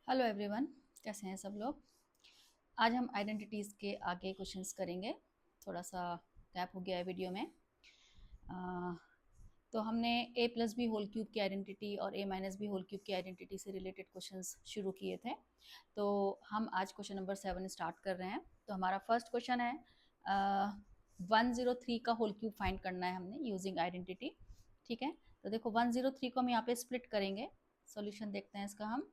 Hello everyone, कैसे हैं सब लोग। आज हम आइडेंटिटीज़ के आगे क्वेश्चंस करेंगे। थोड़ा सा गैप हो गया है वीडियो में। तो हमने a plus B whole cube की आइडेंटिटी और a minus B whole cube की आइडेंटिटी से रिलेटेड क्वेश्चंस शुरू किए थे। तो हम आज क्वेश्चन नंबर 7 स्टार्ट कर रहे हैं। तो हमारा फर्स्ट क्वेश्चन है 103 का होल क्यूब फाइंड करना है हमने यूजिंग आइडेंटिटी। ठीक है, तो देखो 103 को हम यहाँ पे स्प्लिट करेंगे। सॉल्यूशन देखते हैं इसका हम।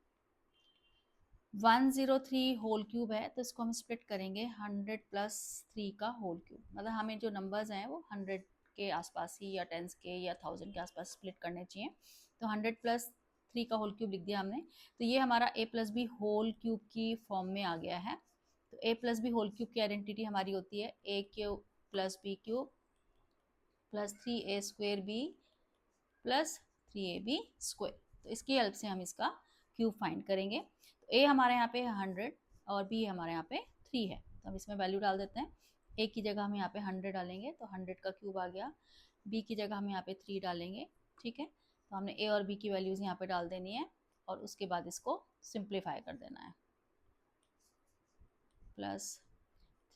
103 होल क्यूब है तो इसको हम स्प्लिट करेंगे 100 प्लस 3 का होल क्यूब। मतलब हमें जो नंबर्स हैं वो 100 के आसपास ही या टेंस के या 1000 के आसपास स्प्लिट करने चाहिए। तो 100 प्लस 3 का होल क्यूब लिख दिया हमने। तो ये हमारा a plus B whole cube की फॉर्म में आ गया है। तो a plus B whole cube की आइडेंटिटी हमारी होती है a cube plus B cube plus 3a square B plus 3ab square. तो इसकी हेल्प से हम इसका क्यूब फाइंड करेंगे। तो a हमारे यहाँ पे 100 और b हमारे यहाँ पे 3 है। तो हम इसमें वैल्यू डाल देते हैं। a की जगह हम यहाँ पे 100 डालेंगे तो 100 का क्यूब आ गया। b की जगह हम यहाँ पे 3 डालेंगे। ठीक है, तो हमने a और b की वैल्यूज़ यहाँ पे डाल देनी है और उसके बाद इसको सिंप्लीफाई कर देना है। Plus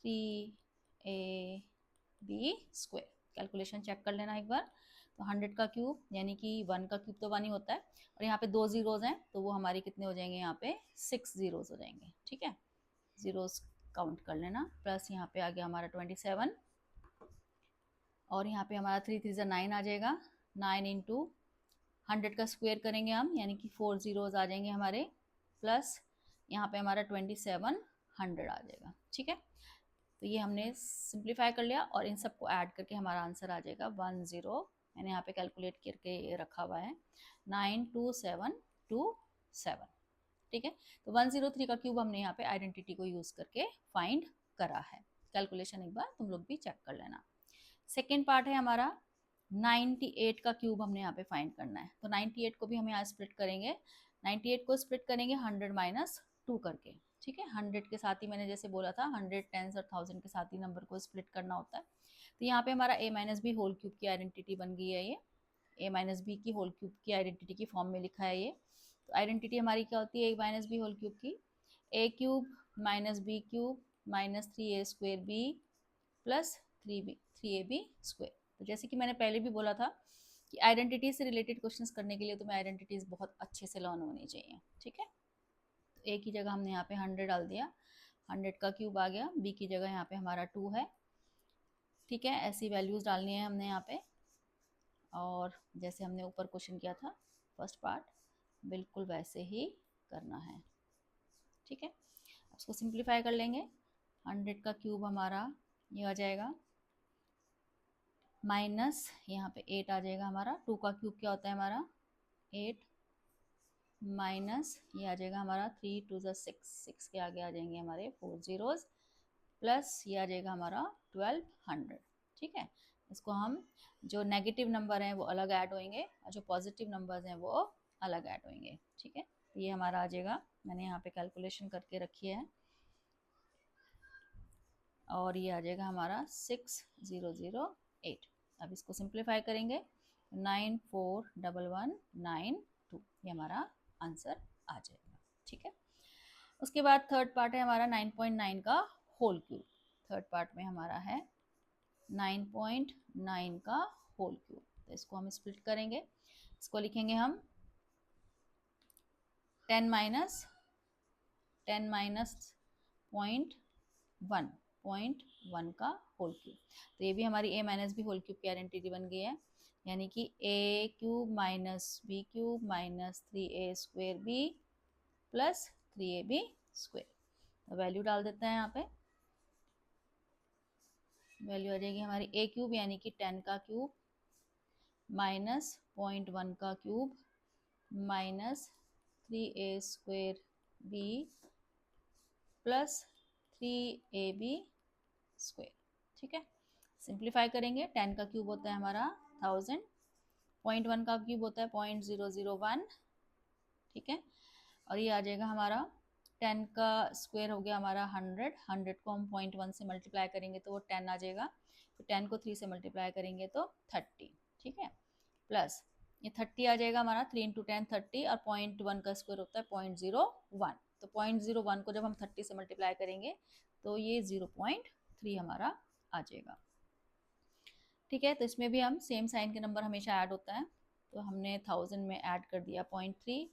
3ab square. Calculation check कर लेना एक बार। तो 100 का क्यूब यानी कि 1 का क्यूब तो 1 ही होता है और यहाँ पे 2 जीरोज़ हैं तो वो हमारे कितने हो जाएंगे, यहाँ पे 6 जीरोज़ हो जाएंगे। ठीक है, जीरोज़ काउंट कर लेना। प्लस यहाँ पे आ गया हमारा 27 और यहाँ पे हमारा 3 3 9 आ जाएगा। 9 इंटू 100 का स्क्वायर करेंगे हम यानी कि 4 जीरोज़ आ जाएंगे हमारे। प्लस यहाँ पे हमारा 2700 आ जाएगा। ठीक है, तो ये हमने सिंप्लीफाई कर लिया और इन सबको ऐड करके हमारा आंसर आ जाएगा 10। मैंने यहाँ पे कैलकुलेट करके रखा हुआ है 92727। ठीक है, तो 103 का क्यूब हमने यहाँ पे आइडेंटिटी को यूज़ करके फाइंड करा है। कैलकुलेशन एक बार तुम लोग भी चेक कर लेना। सेकेंड पार्ट है हमारा 98 का क्यूब हमने यहाँ पे फाइंड करना है। तो 98 को भी हम यहाँ स्प्लिट करेंगे। 98 को स्प्लिट करेंगे 100 माइनस 2 करके। ठीक है, 100 के साथ ही मैंने जैसे बोला था 100 टेंस और 1000 के साथ ही नंबर को स्प्लिट करना होता है। तो यहाँ पे हमारा a minus B whole cube की आइडेंटिटी बन गई है। ये a माइनस बी की होल क्यूब की आइडेंटिटी की फॉर्म में लिखा है ये। तो आइडेंटिटी हमारी क्या होती है a minus B whole cube की? a cube minus B cube minus 3a square B plus 3ab square. तो जैसे कि मैंने पहले भी बोला था कि आइडेंटिटी से रिलेटेड क्वेश्चंस करने के लिए तुम्हें आइडेंटिटीज बहुत अच्छे से लर्न होनी चाहिए। ठीक है, तो ए की जगह हमने यहाँ पे 100 डाल दिया, 100 का क्यूब आ गया। बी की जगह यहाँ पे हमारा 2 है। ठीक है, ऐसी वैल्यूज डालनी है हमने यहाँ पे और जैसे हमने ऊपर क्वेश्चन किया था फर्स्ट पार्ट बिल्कुल वैसे ही करना है। ठीक है, अब इसको सिंप्लीफाई कर लेंगे। 100 का क्यूब हमारा ये आ जाएगा माइनस यहाँ पे 8 आ जाएगा हमारा। 2 का क्यूब क्या होता है हमारा 8 माइनस ये आ जाएगा हमारा 3 2 6 के आगे आ जाएंगे हमारे 4 जीरोज़ प्लस ये आ जाएगा हमारा 1200। ठीक है, इसको हम जो नेगेटिव नंबर हैं वो अलग ऐड होंगे और जो पॉजिटिव नंबर्स हैं वो अलग ऐड होंगे। ठीक है, तो ये हमारा आ जाएगा। मैंने यहाँ पे कैलकुलेशन करके रखी है और ये आ जाएगा हमारा 6008। अब इसको सिंप्लीफाई करेंगे 941192 ये हमारा आंसर आ जाएगा। ठीक है, उसके बाद थर्ड पार्ट है हमारा 9.9 का होल क्यूब। थर्ड पार्ट में हमारा है 9.9 का होल क्यूब। तो इसको हम स्प्लिट करेंगे। इसको लिखेंगे हम 10 माइनस 0.1 का होल क्यूब। तो ये भी हमारी a minus B whole cube की आइडेंटिटी बन गई है यानी कि a cube minus B cube minus 3a square B plus 3ab square. तो वैल्यू डाल देते हैं यहाँ पे। वैल्यू आ जाएगी हमारी a क्यूब यानी कि 10 का क्यूब माइनस 0.1 का cube minus 3a square b plus 3ab square. ठीक है, सिंप्लीफाई करेंगे। 10 का क्यूब होता है हमारा 1000, 0.1 का क्यूब होता है 0.001। ठीक है, और ये आ जाएगा हमारा 10 का स्क्वायर हो गया हमारा 100। 100 को हम 0.1 से मल्टीप्लाई करेंगे तो वो 10 आ जाएगा। तो 10 को 3 से मल्टीप्लाई करेंगे तो 30। ठीक है, प्लस ये 30 आ जाएगा हमारा। 3 इंटू 10 30 और 0.1 का स्क्वायर होता है 0.01। तो 0.01 को जब हम 30 से मल्टीप्लाई करेंगे तो ये 0.3 हमारा आ जाएगा। ठीक है, तो इसमें भी हम सेम साइन के नंबर हमेशा ऐड होता है, तो हमने 1000 में ऐड कर दिया 0.3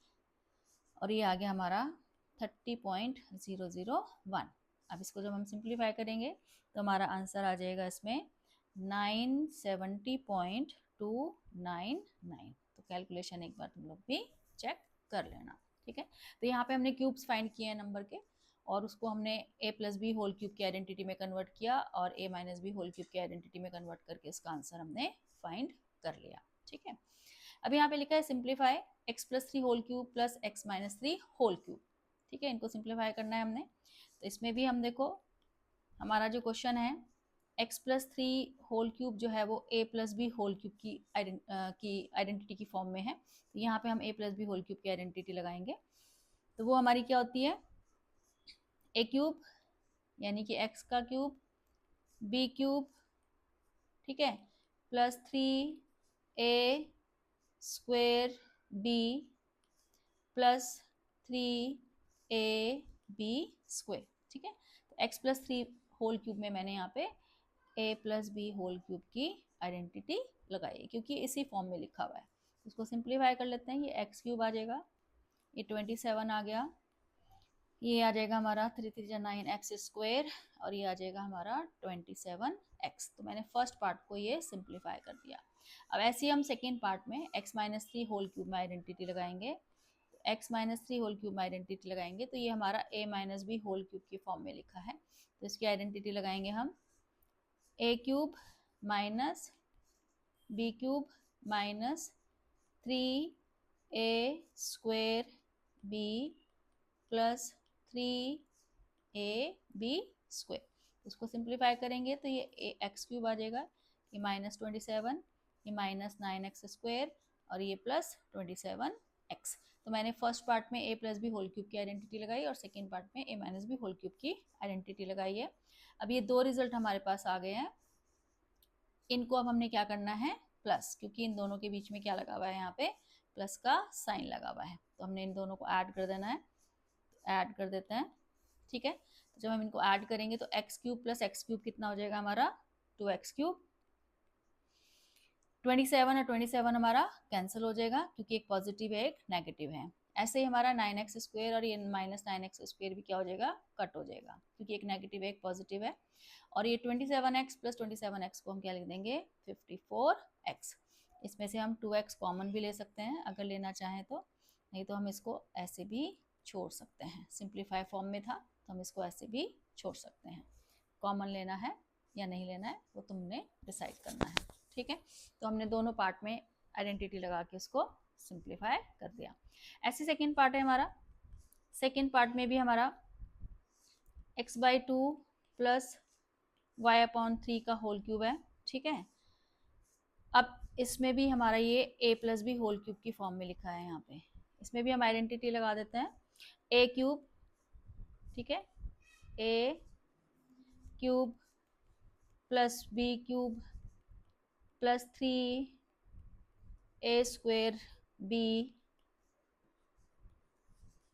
और ये आ गया हमारा 30.001। अब इसको जब हम सिंप्लीफाई करेंगे तो हमारा आंसर आ जाएगा इसमें 970.299। तो कैलकुलेशन एक बार तुम लोग भी चेक कर लेना। ठीक है, तो यहाँ पे हमने क्यूब्स फाइंड किए हैं नंबर के और उसको हमने a plus B whole cube की आइडेंटिटी में कन्वर्ट किया और a minus B whole cube की आइडेंटिटी में कन्वर्ट करके इसका आंसर हमने फाइंड कर लिया। ठीक है, अब यहाँ पे लिखा है simplify x plus 3 whole cube plus x minus 3 whole cube. ठीक है, इनको सिंप्लीफाई करना है हमने। तो इसमें भी हम देखो हमारा जो क्वेश्चन है x प्लस 3 होल क्यूब जो है वो a plus B whole cube की आइडेंटिटी की फॉर्म में है। तो यहाँ पे हम a plus B whole cube की आइडेंटिटी लगाएंगे, तो वो हमारी क्या होती है a क्यूब यानी कि x का क्यूब b क्यूब, ठीक है, plus 3a square b plus 3ab square. ठीक है, तो x प्लस 3 होल क्यूब में मैंने यहाँ पे a plus B whole cube की आइडेंटिटी लगाई है क्योंकि इसी फॉर्म में लिखा हुआ है। इसको सिंप्लीफाई कर लेते हैं, ये x क्यूब आ जाएगा, ये 27 आ गया, ये आ जाएगा हमारा 3 3 9 x स्क्वेयर और ये आ जाएगा हमारा 27x। तो मैंने फर्स्ट पार्ट को ये सिंप्लीफाई कर दिया। अब ऐसे ही हम सेकेंड पार्ट में x माइनस 3 होल क्यूब में आइडेंटिटी लगाएंगे। x माइनस 3 होल क्यूब में आइडेंटिटी लगाएंगे तो ये हमारा a minus B whole cube की फॉर्म में लिखा है, तो इसकी आइडेंटिटी लगाएंगे हम a cube minus B cube minus 3a square b plus 3ab square. इसको सिंप्लीफाई करेंगे तो ये x क्यूब आ जाएगा, ये माइनस 27, ये माइनस 9x स्क्वेयर और ये प्लस 27x। तो मैंने फर्स्ट पार्ट में a plus B whole cube की आइडेंटिटी लगाई और सेकेंड पार्ट में a minus B whole cube की आइडेंटिटी लगाई है। अब ये दो रिजल्ट हमारे पास आ गए हैं, इनको अब हमने क्या करना है प्लस, क्योंकि इन दोनों के बीच में क्या लगा हुआ है यहाँ पे प्लस का साइन लगा हुआ है, तो हमने इन दोनों को ऐड कर देना है, ऐड कर देते हैं। ठीक है, तो जब हम इनको ऐड करेंगे तो x cube plus x cube कितना हो जाएगा हमारा 2x क्यूब। 27 और 27 हमारा कैंसिल हो जाएगा क्योंकि एक पॉजिटिव है एक नेगेटिव है। ऐसे ही हमारा 9x स्क्वेयर और ये माइनस 9x स्क्वेयर भी क्या हो जाएगा कट हो जाएगा क्योंकि एक नेगेटिव है एक पॉजिटिव है। और ये 27x प्लस 27x को हम क्या लिख देंगे 54x। इसमें से हम 2x कॉमन भी ले सकते हैं अगर लेना चाहें तो, नहीं तो हम इसको ऐसे भी छोड़ सकते हैं। सिंप्लीफाई फॉर्म में था तो हम इसको ऐसे भी छोड़ सकते हैं। कॉमन लेना है या नहीं लेना है वो तुमने डिसाइड करना है। ठीक है, तो हमने दोनों पार्ट में आइडेंटिटी लगा के इसको सिंप्लीफाई कर दिया। ऐसे सेकेंड पार्ट है हमारा, सेकेंड पार्ट में भी हमारा x/2 प्लस y/3 का होल क्यूब है। ठीक है, अब इसमें भी हमारा ये a plus B whole cube की फॉर्म में लिखा है यहाँ पे, इसमें भी हम आइडेंटिटी लगा देते हैं a क्यूब, ठीक है, a cube plus b cube plus 3a square b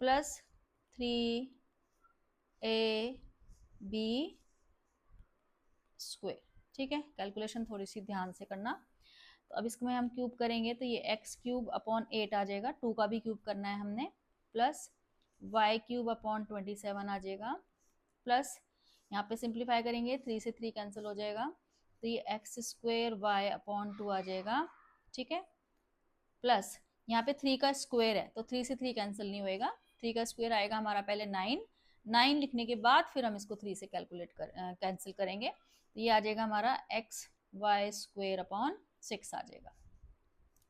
plus 3ab square. ठीक है, कैलकुलेशन थोड़ी सी ध्यान से करना। तो अब इसको में हम क्यूब करेंगे तो ये x क्यूब अपॉन 8 आ जाएगा, 2 का भी क्यूब करना है हमने, प्लस y क्यूब अपॉन 27 आ जाएगा, प्लस यहाँ पे सिंप्लीफाई करेंगे 3 से 3 कैंसिल हो जाएगा तो ये x स्क्वेयर y अपॉन 2 आ जाएगा। ठीक है, प्लस यहाँ पे 3 का स्क्वायर है तो 3 से 3 कैंसिल नहीं होएगा, 3 का स्क्वायर आएगा हमारा पहले 9 लिखने के बाद फिर हम इसको 3 से कैंसिल करेंगे तो ये आ जाएगा हमारा x y स्क्वेयर अपॉन 6 आ जाएगा।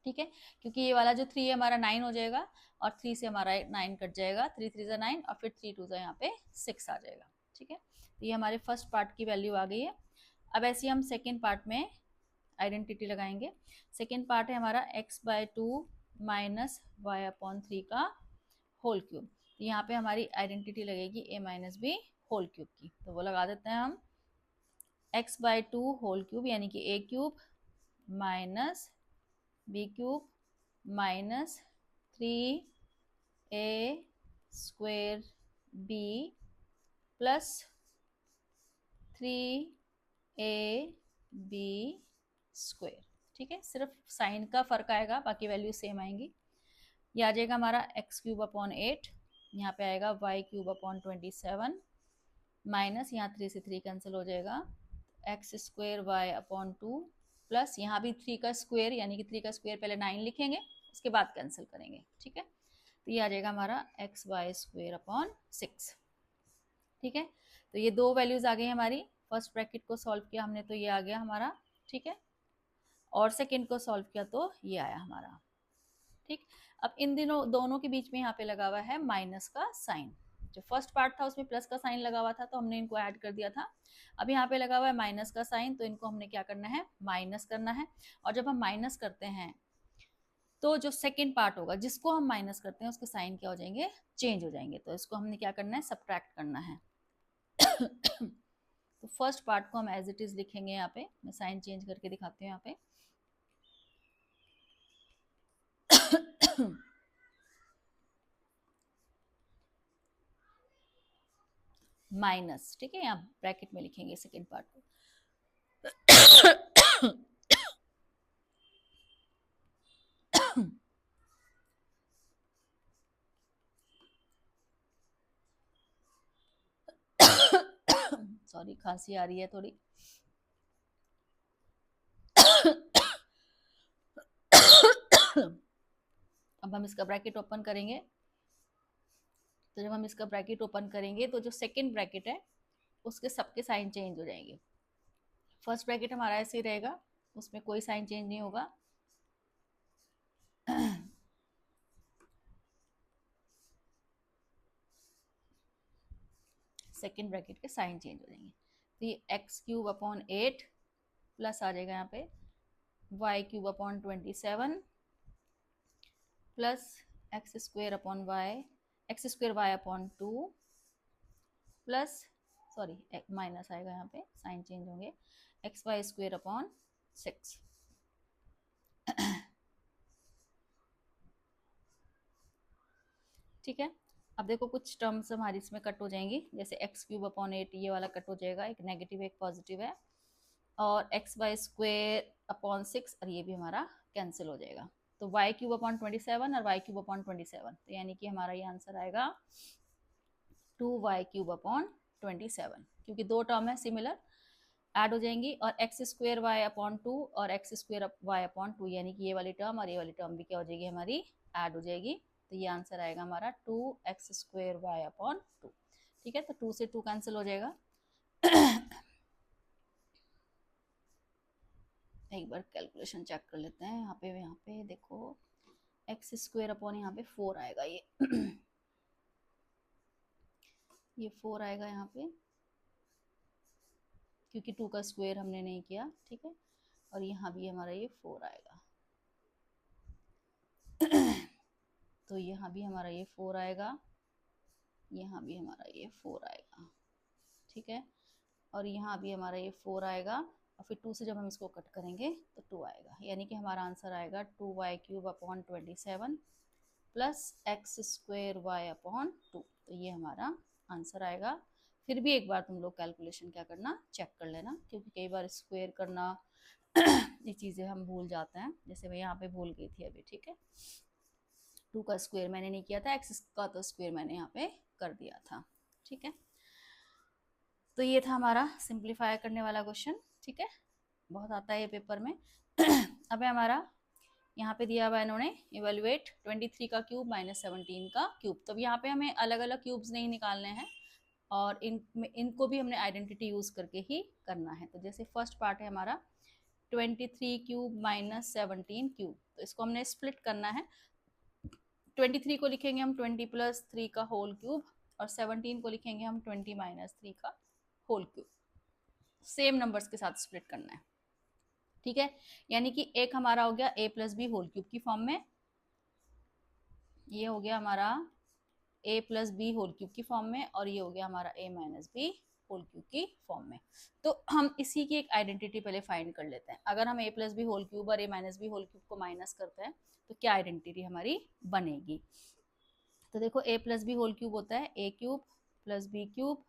ठीक है, क्योंकि ये वाला जो 3 है हमारा 9 हो जाएगा और 3 से हमारा 9 कट जाएगा, 3 3 जा 9 और फिर 3 2 जा यहाँ पे 6 आ जाएगा। ठीक है, तो ये हमारे फर्स्ट पार्ट की वैल्यू आ गई है। अब ऐसे हम सेकेंड पार्ट में आइडेंटिटी लगाएंगे। सेकेंड पार्ट है हमारा x/2 माइनस y/3 का होल क्यूब, तो यहाँ पे हमारी आइडेंटिटी लगेगी a minus B whole cube की, तो वो लगा देते हैं हम x/2 होल क्यूब यानी कि a cube minus B cube minus 3a square B plus 3ab square. ठीक है, सिर्फ साइन का फर्क आएगा, बाकी वैल्यू सेम आएंगी। ये आ जाएगा हमारा एक्स क्यूब अपॉन 8, यहाँ पे आएगा वाई क्यूब अपॉन 27 माइनस यहाँ 3 से 3 कैंसिल हो जाएगा, X square Y upon 2 plus यहाँ भी 3 का स्क्वायर, यानी कि 3 का स्क्वायर पहले 9 लिखेंगे, उसके बाद कैंसिल करेंगे। ठीक है, तो ये आ जाएगा हमारा एक्स वाई स्क्वायर अपॉन 6। ठीक है, तो ये दो वैल्यूज आ गई हमारी। फर्स्ट ब्रैकेट को सॉल्व किया हमने तो ये आ गया हमारा। ठीक है, और सेकेंड को सॉल्व किया तो ये आया हमारा। ठीक, अब इन दोनों के बीच में यहाँ पे लगा हुआ है माइनस का साइन। जो फर्स्ट पार्ट था उसमें प्लस का साइन लगा हुआ था तो हमने इनको ऐड कर दिया था। अब यहाँ पे लगा हुआ है माइनस का साइन, तो इनको हमने क्या करना है, माइनस करना है। और जब हम माइनस करते हैं तो जो सेकेंड पार्ट होगा जिसको हम माइनस करते हैं उसके साइन क्या हो जाएंगे, चेंज हो जाएंगे। तो इसको हमने क्या करना है, सब्ट्रैक्ट करना है। तो फर्स्ट पार्ट को हम एज इट इज लिखेंगे। यहाँ पे मैं साइन चेंज करके दिखाती हूँ। यहाँ पे माइनस, ठीक है, यहाँ ब्रैकेट में लिखेंगे सेकेंड पार्ट को। सॉरी, खांसी आ रही है थोड़ी। अब हम इसका ब्रैकेट ओपन करेंगे। तो जब हम इसका ब्रैकेट ओपन करेंगे तो जो सेकंड ब्रैकेट है उसके सबके साइन चेंज हो जाएंगे। फर्स्ट ब्रैकेट हमारा ऐसे ही रहेगा, उसमें कोई साइन चेंज नहीं होगा। सेकंड ब्रैकेट के साइन चेंज हो जाएंगे। तो ये एक्स क्यूब अपॉन 8 प्लस आ जाएगा यहाँ पे Y cube upon 27 plus X square upon Y, X square Y upon 2 plus, sorry minus आएगा यहाँ पे, साइन चेंज होंगे, एक्स वाई स्क्वायर अपॉन 6। ठीक है, अब देखो कुछ टर्म्स हमारी इसमें कट हो जाएंगी, जैसे एक्स क्यूब अपॉन 8 ये वाला कट हो जाएगा, एक नेगेटिव एक पॉजिटिव है, और एक्स वाई स्क्वायर अपॉन 6 और ये भी हमारा कैंसिल हो जाएगा। तो वाई क्यूब अपॉन 27 और वाई क्यूब अपॉन 27, तो यानी कि हमारा ये आंसर आएगा 2y क्यूब अपॉन 27, क्योंकि दो टर्म है सिमिलर, ऐड हो जाएंगी। और एक्स स्क्वायर वाई अपॉन 2 और एक्स स्क्वायर वाई अपॉन 2, यानी कि ये वाली टर्म और ये वाली टर्म भी क्या हो जाएगी, हमारी ऐड हो जाएगी। तो ये आंसर आएगा हमारा 2x स्क्वायर वाई अपॉन 2। ठीक है, तो 2 से 2 कैंसिल हो जाएगा। एक बार कैलकुलेशन चेक कर लेते हैं। यहाँ पे देखो एक्स स्क्वायर अपॉन यहाँ पे 4 आएगा, ये 4 आएगा यहाँ पे, क्योंकि 2 का स्क्वायर हमने नहीं किया। ठीक है, और यहाँ भी हमारा ये 4 आएगा। तो यहाँ भी हमारा ये 4 आएगा, यहाँ भी हमारा ये 4 आएगा। ठीक है, और यहाँ भी हमारा ये 4 आएगा, और फिर 2 से जब हम इसको कट करेंगे तो 2 आएगा, यानी कि हमारा आंसर आएगा 2y cube upon 27 plus X square Y upon 2। तो ये हमारा आंसर आएगा। फिर भी एक बार तुम लोग कैलकुलेशन क्या करना, चेक कर लेना, क्योंकि कई बार स्क्वायर करना ये चीज़ें हम भूल जाते हैं, जैसे मैं यहाँ पे भूल गई थी अभी। ठीक है, 2 का स्क्वायर मैंने नहीं किया था, एक्स का तो स्क्वायर मैंने यहाँ पे कर दिया था। ठीक है, तो ये था हमारा सिंप्लीफाई करने वाला क्वेश्चन। ठीक है, बहुत आता है ये पेपर में। अब हमारा यहाँ पे दिया हुआ है इन्होंने, इवेलुएट 23 का क्यूब माइनस 17 का क्यूब। तो यहाँ पे हमें अलग अलग क्यूब्स नहीं निकालने हैं, और इनको भी हमने आइडेंटिटी यूज करके ही करना है। तो जैसे फर्स्ट पार्ट है हमारा 23 क्यूब माइनस 17 क्यूब, तो इसको हमने स्प्लिट करना है। 23 को लिखेंगे हम 20 प्लस 3 का होल क्यूब, और 17 को लिखेंगे हम 20 माइनस 3 का होल क्यूब। सेम नंबर्स के साथ स्प्लिट करना है। ठीक है, यानी कि एक हमारा हो गया a plus B whole cube की फॉर्म में, ये हो गया हमारा a plus B whole cube की फॉर्म में, और ये हो गया हमारा a minus B whole cube की फॉर्म में। तो हम इसी की एक आइडेंटिटी पहले फाइंड कर लेते हैं। अगर हम a plus B whole cube और a minus B whole cube को माइनस करते हैं तो क्या आइडेंटिटी हमारी बनेगी। तो देखो a plus B whole cube होता है a cube plus B cube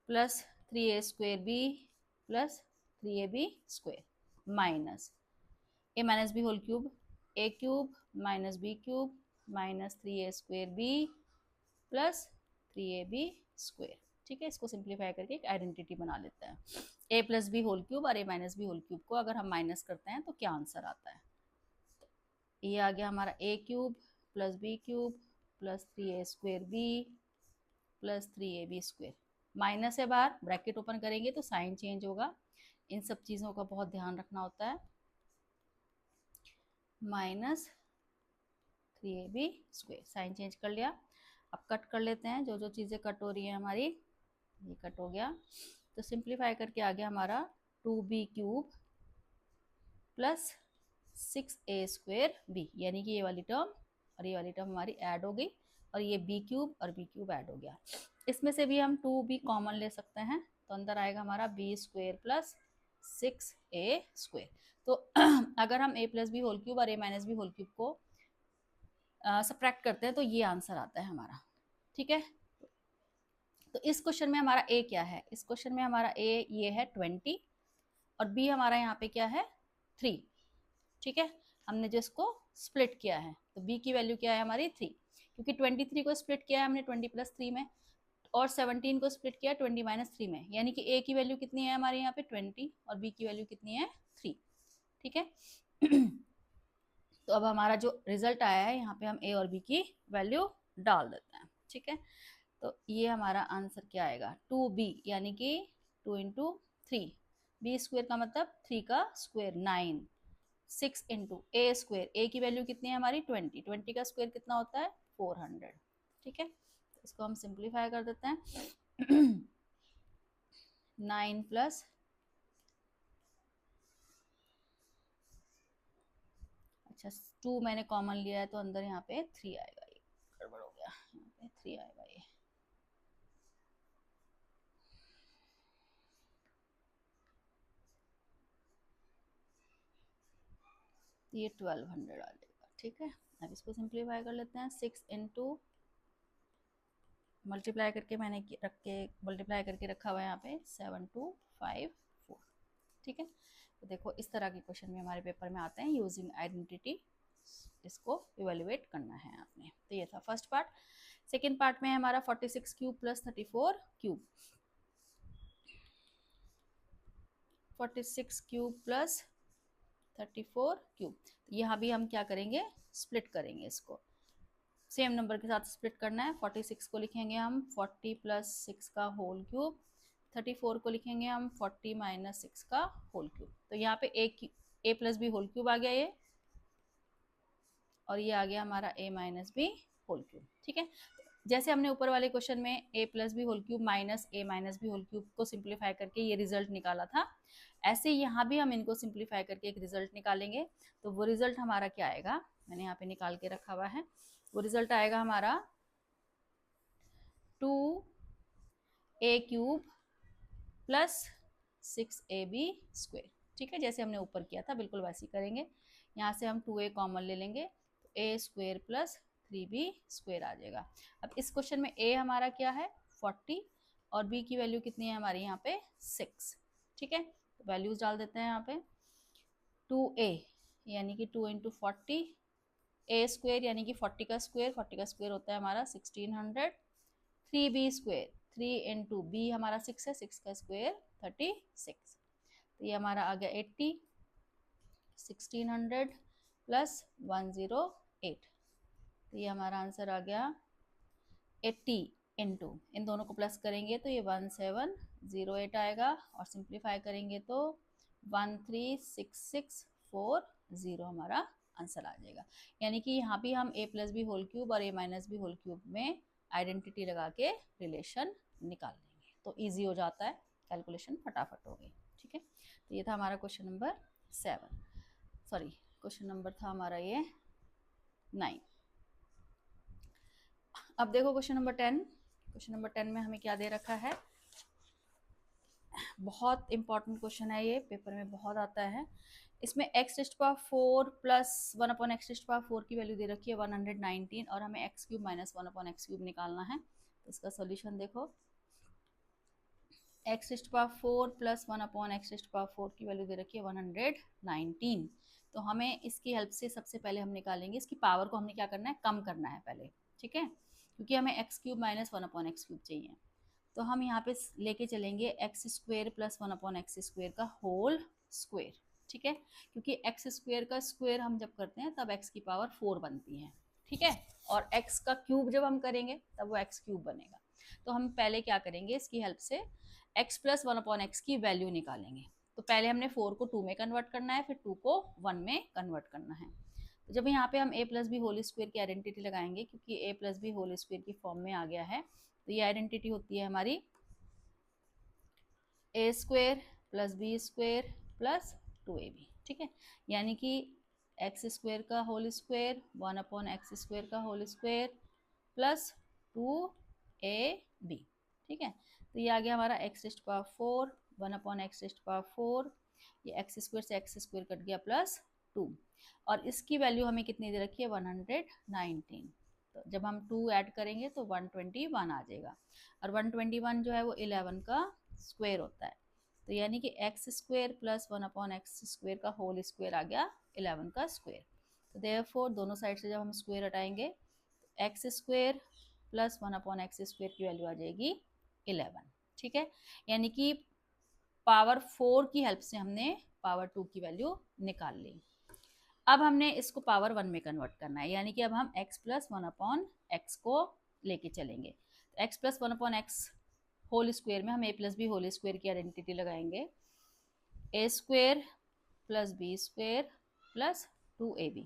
plus 3a² b plus 3ab square minus a minus B whole cube a cube minus b cube minus 3a² b plus 3ab square. ठीक है, इसको simplify करके एक identity बना लेते हैं। a plus B whole cube और a minus B whole cube को अगर हम माइनस करते हैं तो क्या आंसर आता है? ये आ गया हमारा a cube plus b cube plus 3a² b plus 3ab square. Minus है बाहर, ब्रैकेट ओपन करेंगे तो साइन चेंज होगा, इन सब चीज़ों का बहुत ध्यान रखना होता है। Minus 3ab square, sign change कर लिया। अब कट कर लेते हैं, जो जो चीज़ें कट हो रही है हमारी, ये कट हो गया। तो सिंप्लीफाई करके आ गया हमारा 2b cube plus 6a² b, यानी कि ये वाली टर्म और ये वाली टर्म हमारी ऐड हो गई और ये b क्यूब और b क्यूब ऐड हो गया। इसमें से भी हम 2b कॉमन ले सकते हैं, तो अंदर आएगा हमारा b² प्लस 6a²। तो अगर हम a plus B whole cube और a minus B whole cube को सब्ट्रैक्ट करते हैं तो ये आंसर आता है हमारा। ठीक है, तो इस क्वेश्चन में हमारा a क्या है? इस क्वेश्चन में हमारा a ये है 20 और b हमारा यहाँ पे क्या है 3। ठीक है, हमने जो इसको स्प्लिट किया है तो b की वैल्यू क्या है हमारी 3, क्योंकि 23 को स्प्लिट किया है हमने 20 प्लस 3 में और 17 को स्प्लिट किया 20 माइनस 3 में, यानी कि a की वैल्यू कितनी है हमारे यहाँ पे 20 और b की वैल्यू कितनी है 3। ठीक है तो अब हमारा जो रिजल्ट आया है यहाँ पे हम a और b की वैल्यू डाल देते हैं। ठीक है, तो ये हमारा आंसर क्या आएगा 2b, यानी कि 2 इंटू 3, b स्क्वायर का मतलब 3 का square 9, 6 into a square, a की वैल्यू कितनी है हमारी 20, 20 का स्क्वायर कितना होता है 400। ठीक है, तो इसको हम सिंप्लीफाई कर देते हैं 9 प्लस अच्छा 2 मैंने कॉमन लिया है तो अंदर यहाँ पे 3 आएगा, ये गड़बड़ हो गया, यहाँ पे 3 आएगा ये 1200 आ जाएगा। ठीक है, अब इसको सिंप्लीफाई कर लेते हैं 6 इंटू मल्टीप्लाई करके मैंने मल्टीप्लाई करके रखा हुआ है यहाँ पे 7254। ठीक है, तो देखो इस तरह के क्वेश्चन में हमारे पेपर में आते हैं यूजिंग आइडेंटिटी, इसको इवेल्युएट करना है आपने। तो ये था फर्स्ट पार्ट। सेकेंड पार्ट में है हमारा 46 cube plus 34 cube, 46 cube plus 34 cube. तो यहाँ भी हम क्या करेंगे स्प्लिट करेंगे, इसको सेम नंबर के साथ स्प्लिट करना है। 46 को लिखेंगे हम 40 प्लस 6 का होल क्यूब, 34 को लिखेंगे हम 40 माइनस 6 का होल क्यूब। तो यहाँ पे a plus B whole cube आ गया ये, और ये आ गया हमारा a minus B whole cube. ठीक है, जैसे हमने ऊपर वाले क्वेश्चन में a plus B whole cube minus a minus B whole cube को सिंप्लीफाई करके ये रिजल्ट निकाला था, ऐसे यहाँ भी हम इनको सिंप्लीफाई करके एक रिजल्ट निकालेंगे। तो वो रिजल्ट हमारा क्या आएगा, मैंने यहाँ पे निकाल के रखा हुआ है, वो रिजल्ट आएगा हमारा 2a cube plus 6ab square. ठीक है, जैसे हमने ऊपर किया था बिल्कुल वैसे ही करेंगे। यहाँ से हम 2a कॉमन ले लेंगे तो a square plus 3b square आ जाएगा। अब इस क्वेश्चन में a हमारा क्या है 40 और b की वैल्यू कितनी है हमारे यहाँ पे 6। ठीक है, तो वैल्यूज डाल देते हैं यहाँ पे 2a यानी कि 2 इंटू 40, a स्क्वायर यानी कि 40 का स्क्वायर होता है हमारा 1600, 3b स्क्वायर 3 इंटू बी हमारा 6 है, 6 का स्क्वायर 36। तो ये हमारा आ गया 80, 1600 प्लस 108, तो ये हमारा आंसर आ गया 80 इंटू, इन दोनों को प्लस करेंगे तो ये 1708 आएगा और सिंप्लीफाई करेंगे तो 136640 हमारा आंसर आ जाएगा। यानी कि यहाँ भी हम a plus B whole cube और a minus B whole cube में आइडेंटिटी लगा के रिलेशन निकाल लेंगे तो इजी हो जाता है, कैलकुलेशन फटाफट हो गई। ठीक है, तो ये था हमारा question number 7, sorry question number था हमारा ये 9। अब देखो क्वेश्चन नंबर 10। क्वेश्चन नंबर 10 में हमें क्या दे रखा है, बहुत इंपॉर्टेंट क्वेश्चन है ये, पेपर में बहुत आता है। इसमें x to power 4 plus 1 upon X to power 4 की वैल्यू दे रखी है 119 और हमें x cube minus 1 upon X cube निकालना है। तो इसका सॉल्यूशन देखो, X raise to power 4 plus 1 upon X raise to power 4 की वैल्यू दे रखी है 119। तो हमें इसकी हेल्प से सबसे पहले हम निकालेंगे, इसकी पावर को हमने क्या करना है, कम करना है पहले, ठीक है, क्योंकि हमें x cube minus 1 upon X cube चाहिए। तो हम यहाँ पे लेके चलेंगे x square plus 1 upon X square का होल स्क्वेयर, ठीक है, क्योंकि एक्स स्क्वेयर का स्क्वेयर हम जब करते हैं तब एक्स की पावर 4 बनती है, ठीक है, और एक्स का क्यूब जब हम करेंगे तब वो एक्स क्यूब बनेगा। तो हम पहले क्या करेंगे, इसकी हेल्प से एक्स प्लस 1 अपॉन एक्स की वैल्यू निकालेंगे। तो पहले हमने 4 को 2 में कन्वर्ट करना है, फिर 2 को 1 में कन्वर्ट करना है। तो जब यहाँ पे हम a plus B whole square की आइडेंटिटी लगाएंगे, क्योंकि a plus B whole square की फॉर्म में आ गया है, तो ये आइडेंटिटी होती है हमारी a square plus B square plus 2ab, ठीक है, यानी कि एक्स स्क्वेयर का whole square 1 upon X square का होल स्क्वेयर प्लस 2ab, ठीक है। तो ये आ गया हमारा X raise to power 4, 1 upon X raise to power 4, ये एक्स स्क्वेयर से एक्स स्क्वेयर कट गया प्लस 2, और इसकी वैल्यू हमें कितनी दे रखी है 119। तो जब हम 2 ऐड करेंगे तो 121 आ जाएगा, और 121 जो है वो 11 का स्क्वेयर होता है। तो यानी कि X square plus 1 upon X square का होल स्क्वेयर आ गया 11 का स्क्वेयर। तो देयरफॉर दोनों साइड से जब हम स्क्वेयर हटाएंगे तो X square plus 1 upon X square की वैल्यू आ जाएगी 11, ठीक है, यानी कि पावर 4 की हेल्प से हमने पावर 2 की वैल्यू निकाल ली। अब हमने इसको पावर 1 में कन्वर्ट करना है, यानी कि अब हम x प्लस 1 अपॉन एक्स को लेके चलेंगे। तो x plus 1 upon X whole square में हम a plus B whole square की आइडेंटिटी लगाएंगे, a square plus B square plus 2ab।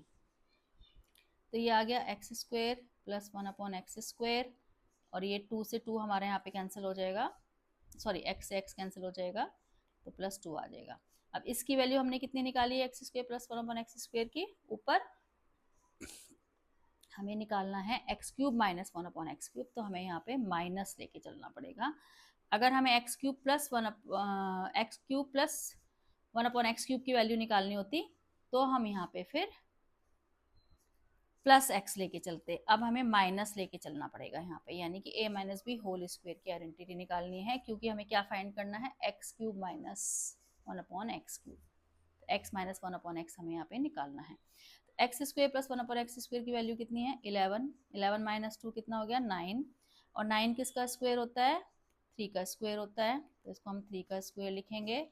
तो ये आ गया X square plus 1 upon X square, और ये 2 से 2 हमारे यहाँ पे कैंसिल हो जाएगा, सॉरी x से x कैंसिल हो जाएगा, तो प्लस 2 आ जाएगा। अब इसकी वैल्यू हमने कितनी निकाली है x square plus 1 upon X square की, ऊपर हमें निकालना है X cube minus 1 upon X cube, तो हमें यहाँ पे माइनस लेके चलना पड़ेगा। अगर हमें x cube plus 1 upon X cube की वैल्यू निकालनी होती तो हम यहाँ पे फिर प्लस एक्स लेके चलते, अब हमें माइनस लेके चलना पड़ेगा यहाँ पे, यानी कि a minus B whole square की आइडेंटिटी निकालनी है, क्योंकि हमें क्या फाइंड करना है, X cube minus 1 upon X cube, X minus 1 upon X हमें यहाँ पे निकालना है। तो X square plus 1 upon X square की वैल्यू कितनी है 11, 11 माइनस 2 कितना हो गया 9, और 9 किसका स्क्वेयर होता है 3 का स्क्वेयर होता है, तो इसको हम 3 का स्क्वेयर लिखेंगे,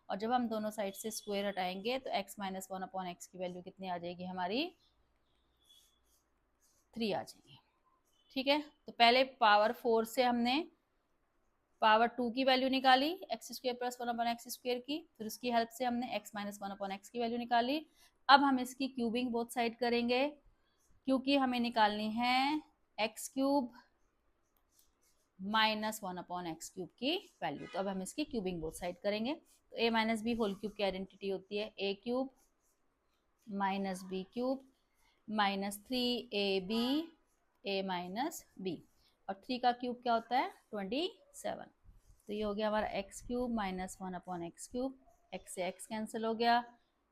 और जब हम दोनों साइड से स्क्वेयर हटाएंगे तो एक्स माइनस 1 अपॉन एक्स की वैल्यू कितनी आ जाएगी हमारी 3 आ जाएगी, ठीक है। तो पहले पावर 4 से हमने पावर 2 की वैल्यू निकाली x square plus 1 upon X square की, फिर उसकी हेल्प से हमने एक्स माइनस 1 अपॉन एक्स की वैल्यू निकाली। अब हम इसकी क्यूबिंग बोथ साइड करेंगे, क्योंकि हमें निकालनी है X cube minus 1 upon X cube की वैल्यू। तो अब हम इसकी क्यूबिंग बोथ साइड करेंगे। तो a minus B whole cube की आइडेंटिटी होती है a cube minus B cube minus 3ab a minus B, और 3 का क्यूब क्या होता है 27। तो ये हो गया हमारा X cube minus 1 upon X cube, x से एक्स कैंसिल हो गया,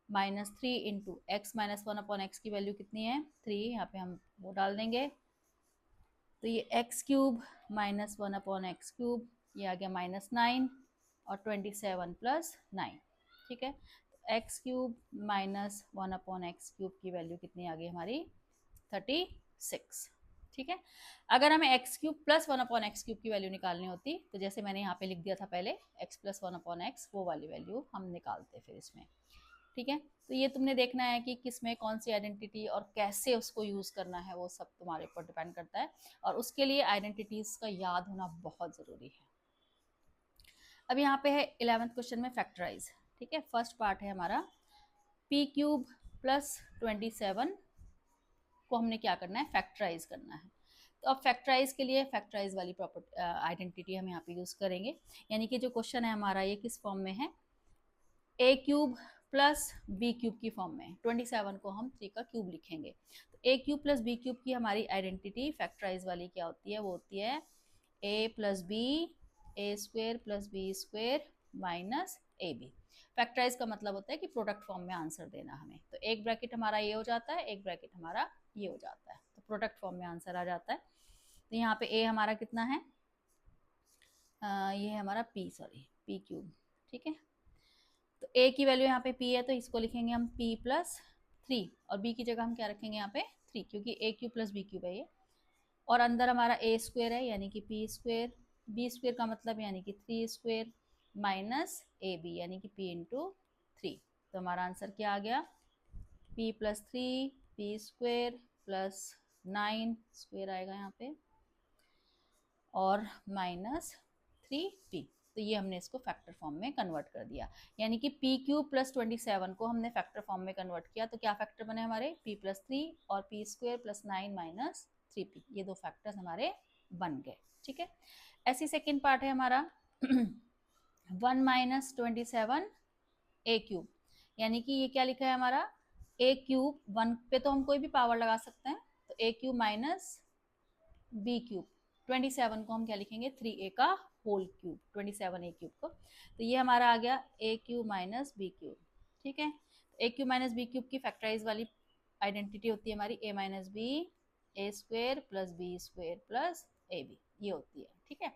minus 3 into x minus 1 upon x की वैल्यू कितनी है 3, यहाँ पे हम वो डाल देंगे। तो ये X cube minus 1 upon X cube, ये आ गया माइनस 9 और 27 प्लस 9, ठीक है। तो x cube minus 1 upon X cube की वैल्यू कितनी आ गई हमारी 36, ठीक है। अगर हमें x cube plus 1 upon X cube की वैल्यू निकालनी होती तो जैसे मैंने यहाँ पे लिख दिया था पहले एक्स प्लस 1 अपॉन एक्स, वो वाली वैल्यू हम निकालते फिर इसमें, ठीक है। तो ये तुमने देखना है कि किस में कौन सी आइडेंटिटी और कैसे उसको यूज़ करना है, वो सब तुम्हारे ऊपर डिपेंड करता है, और उसके लिए आइडेंटिटीज़ का याद होना बहुत ज़रूरी है। अब यहाँ पे है 11th क्वेश्चन में फैक्टराइज, ठीक है। फर्स्ट पार्ट है हमारा p क्यूब प्लस 27 को हमने क्या करना है फैक्टराइज करना है। तो अब फैक्टराइज के लिए फैक्टराइज वाली प्रॉपर्टी आइडेंटिटी हम यहाँ पे यूज़ करेंगे, यानी कि जो क्वेश्चन है हमारा ये किस फॉर्म में है a cube plus B cube की फॉर्म में, 27 को हम 3 का क्यूब लिखेंगे। तो a cube plus B cube की हमारी आइडेंटिटी फैक्टराइज वाली क्या होती है, वो होती है a plus B A square plus B square minus A B. Factorise का मतलब होता है कि प्रोडक्ट फॉर्म में आंसर देना हमें। तो एक ब्रैकेट हमारा ये हो जाता है, एक ब्रैकेट हमारा ये हो जाता है, तो प्रोडक्ट फॉर्म में आंसर आ जाता है। तो यहाँ पे a हमारा कितना है, ये है हमारा p, सॉरी p क्यूब, ठीक है। तो a की वैल्यू यहाँ पे p है, तो इसको लिखेंगे हम p प्लस 3, और b की जगह हम क्या रखेंगे यहाँ पे 3, क्योंकि a cube plus b cube है ये। और अंदर हमारा a स्क्वेयर है यानी कि p स्क्वेयर, b स्क्वेयर का मतलब यानी कि 3 स्क्वेयर माइनस ab यानी कि p इंटू 3। तो हमारा आंसर क्या आ गया, p plus 3 p square plus 9 square आएगा यहाँ पे, और माइनस 3p। तो ये हमने इसको फैक्टर फॉर्म में कन्वर्ट कर दिया, यानी कि p क्यूब प्लस 27 को हमने फैक्टर फॉर्म में कन्वर्ट किया। तो क्या फैक्टर बने हमारे, p प्लस 3 और p square plus 9 minus 3p, ये दो फैक्टर्स हमारे बन गए, ठीक है। ऐसी सेकेंड पार्ट है हमारा 1 माइनस 27 a क्यूब, यानी कि ये क्या लिखा है हमारा a क्यूब, 1 पे तो हम कोई भी पावर लगा सकते हैं, तो a cube minus b cube, 27 को हम क्या लिखेंगे 3a का होल क्यूब, 27a क्यूब को। तो ये हमारा आ गया a cube minus b cube, ठीक है। a cube minus b cube की फैक्टराइज वाली आइडेंटिटी होती है हमारी a minus b a square plus b square plus ab, ये होती है, ठीक है।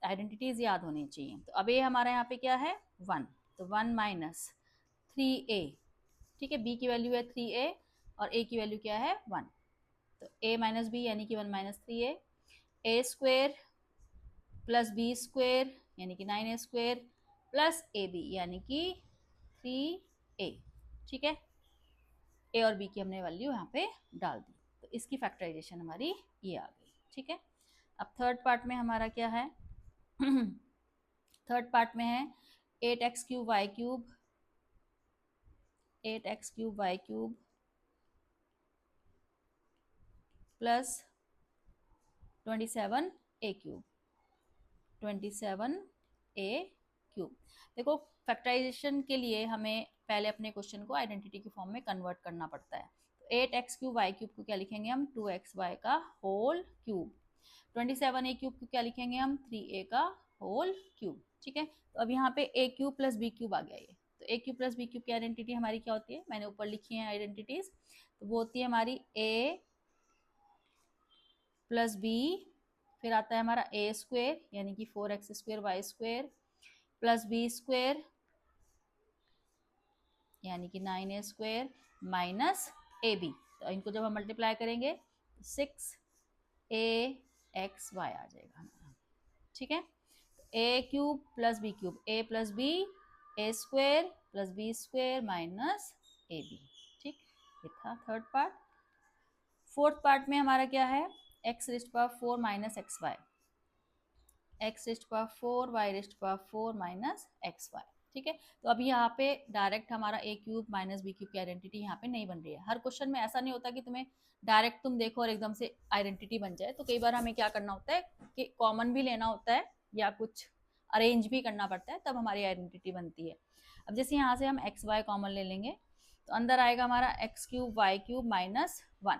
आइडेंटिटीज याद होनी चाहिए। तो अब ये हमारा यहाँ पे क्या है 1, तो 1 माइनस 3a, ठीक है, b की वैल्यू है 3a और a की वैल्यू क्या है 1, तो a माइनस b यानी कि 1 minus 3a, a square plus b square यानी कि 9a स्क्वेयर प्लस ab यानी कि 3a, ठीक है। a और b की हमने वैल्यू यहाँ पे डाल दी, तो इसकी फैक्टराइजेशन हमारी ये आ गई, ठीक है। अब थर्ड पार्ट में हमारा क्या है थर्ड पार्ट में है 8x cube y cube, 8x cube y cube plus 27a cube, 27a cube. देखो फैक्टराइजेशन के लिए हमें पहले अपने क्वेश्चन को आइडेंटिटी की फॉर्म में कन्वर्ट करना पड़ता है। तो 8x क्यूब y क्यूब को क्या लिखेंगे हम 2xy का होल क्यूब, 27a क्यूब को क्या लिखेंगे हम 3a का होल क्यूब, ठीक है। तो अब यहाँ पे a cube plus b cube आ गया ये, तो a cube plus b cube की आइडेंटिटी हमारी क्या होती है, मैंने ऊपर लिखी है आइडेंटिटीज, तो वो होती है हमारी a प्लस b, फिर आता है हमारा a स्क्वेयर यानी कि 4x square y square plus b square यानी कि 9a स्क्वेयर माइनस ab। तो इनको जब हम मल्टीप्लाई करेंगे 6axy आ जाएगा हमारा, ठीक है। a cube plus b cube, a plus b a square plus b square minus ab, ठीक, ये था थर्ड पार्ट। फोर्थ पार्ट में हमारा क्या है x raised power 4 minus X Y, x raised power 4 y raised power 4 minus X Y, ठीक है। तो अभी यहाँ पे डायरेक्ट हमारा a cube minus B cube की आइडेंटिटी यहाँ पे नहीं बन रही है। हर क्वेश्चन में ऐसा नहीं होता कि तुम्हें डायरेक्ट तुम देखो और एकदम से आइडेंटिटी बन जाए, तो कई बार हमें क्या करना होता है कि कॉमन भी लेना होता है या कुछ अरेंज भी करना पड़ता है, तब हमारी आइडेंटिटी बनती है। अब जैसे यहाँ से हम एक्स वाई कॉमन ले लेंगे, तो अंदर आएगा हमारा X cube Y cube minus 1,